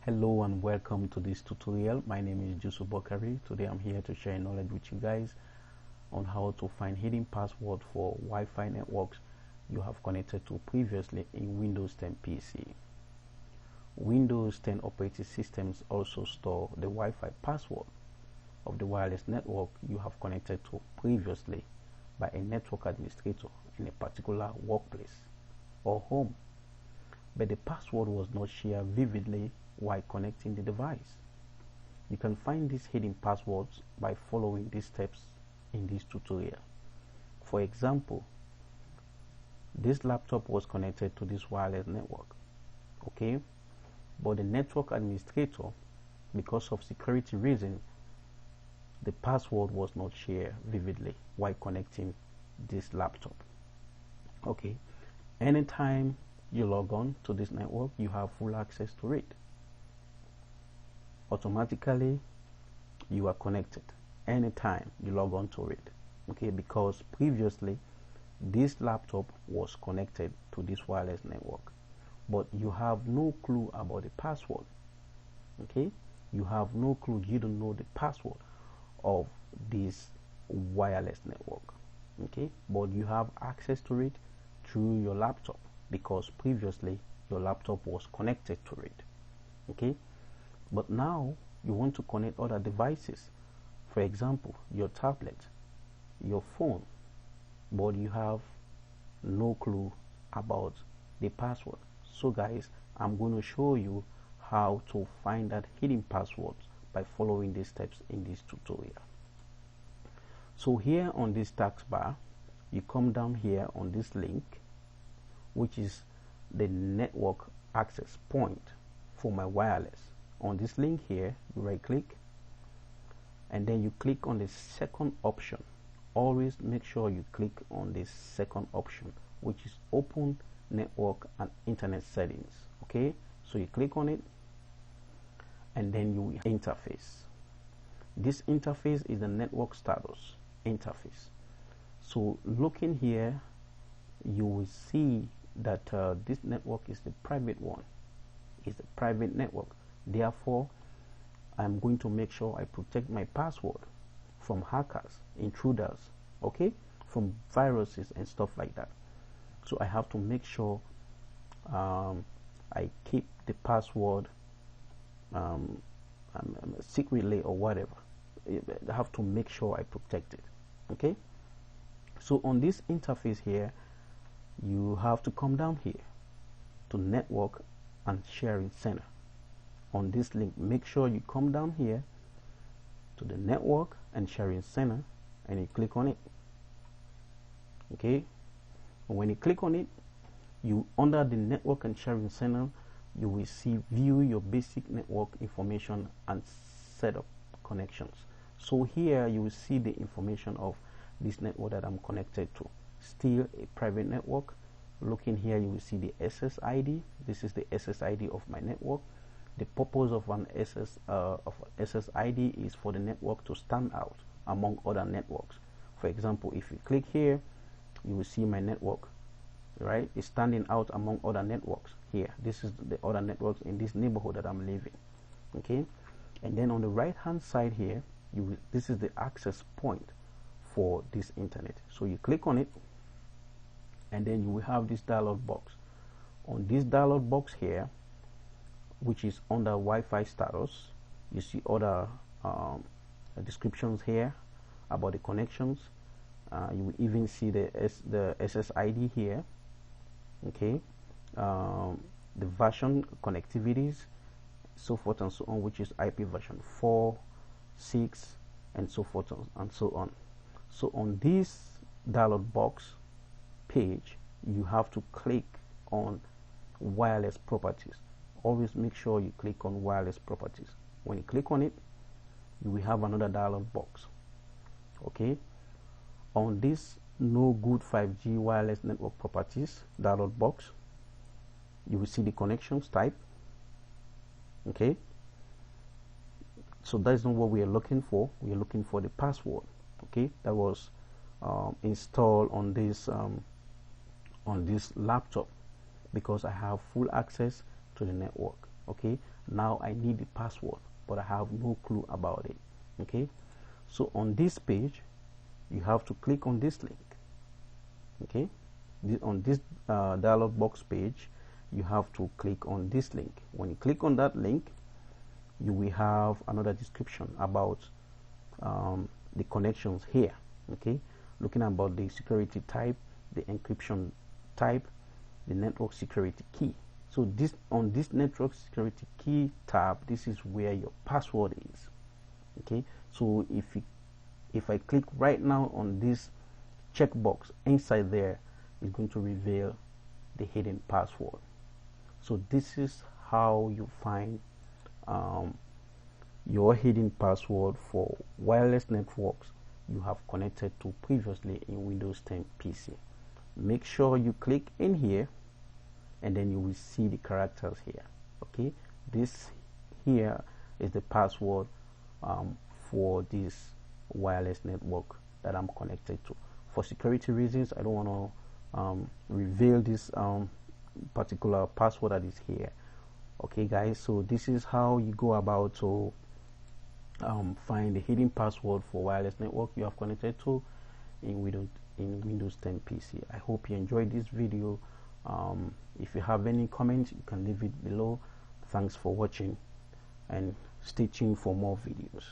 Hello and welcome to this tutorial. My name is Jusu Bokari. Today I'm here to share knowledge with you guys on how to find hidden password for Wi-Fi networks you have connected to previously in Windows 10 PC. Windows 10 operating systems also store the Wi-Fi password of the wireless network you have connected to previously by a network administrator in a particular workplace or home, but the password was not shared vividly while connecting the device. You can find these hidden passwords by following these steps in this tutorial. For example, this laptop was connected to this wireless network, okay, but the network administrator, because of security reasons, the password was not shared vividly while connecting this laptop. Okay, anytime you log on to this network, you have full access to it. Automatically you are connected anytime you log on to it, okay, because previously this laptop was connected to this wireless network, but you have no clue about the password. Okay, you have no clue, you don't know the password of this wireless network, okay, but you have access to it through your laptop because previously your laptop was connected to it. Okay, but now you want to connect other devices, for example your tablet, your phone, but you have no clue about the password. So guys, I'm going to show you how to find that hidden password by following these steps in this tutorial. So here on this taskbar, you come down here on this link, which is the network access point for my wireless. On this link here, you right click and then you click on the second option. Always make sure you click on this second option, which is open network and internet settings. Okay, so you click on it and then you will interface. This interface is the network status interface. So looking here, you will see that this network is the private one. It's a private network. Therefore, I'm going to make sure I protect my password from hackers, intruders, okay, from viruses and stuff like that. So I have to make sure I keep the password secretly or whatever. I have to make sure I protect it. Okay, so on this interface here, you have to come down here to network and sharing center. On this link, make sure you come down here to the network and sharing center and you click on it. Okay, and when you click on it, you under the network and sharing center, you will see view your basic network information and set up connections. So here you will see the information of this network that I'm connected to. Still a private network. Looking here, you will see the SSID. This is the SSID of my network. The purpose of an SSID is for the network to stand out among other networks. For example, if you click here, you will see my network, right? It's standing out among other networks here. This is the other networks in this neighborhood that I'm living. Okay, and then on the right hand side here, this is the access point for this internet. So you click on it and then you will have this dialog box. On this dialog box here, which is under Wi-Fi status, you see other descriptions here about the connections. You will even see the SSID here. Okay, the version, connectivities, so forth and so on, which is IP version 4, 6, and so forth and so on. So on this dialog box page, you have to click on wireless properties. Always make sure you click on wireless properties. When you click on it, you will have another dialog box. Okay, on this no good 5G wireless network properties dialog box, you will see the connections type. Okay, so that's not what we are looking for. We are looking for the password, okay, that was installed on this laptop, because I have full access to the network. Okay, now I need the password, but I have no clue about it. Okay, so on this page you have to click on this link. Okay, on this dialog box page you have to click on this link. When you click on that link, you will have another description about the connections here. Okay, looking about the security type, the encryption type, the network security key. So this, on this network security key tab, this is where your password is. Okay, so if I click right now on this checkbox, inside there is going to reveal the hidden password. So this is how you find your hidden password for wireless networks you have connected to previously in Windows 10 PC. Make sure you click in here and then you will see the characters here. Okay, this here is the password for this wireless network that I'm connected to. For security reasons, I don't want to reveal this particular password that is here. Okay guys, so this is how you go about to find the hidden password for wireless network you have connected to in Windows 10 PC. I hope you enjoyed this video. If you have any comments, you can leave it below. Thanks for watching and stay tuned for more videos.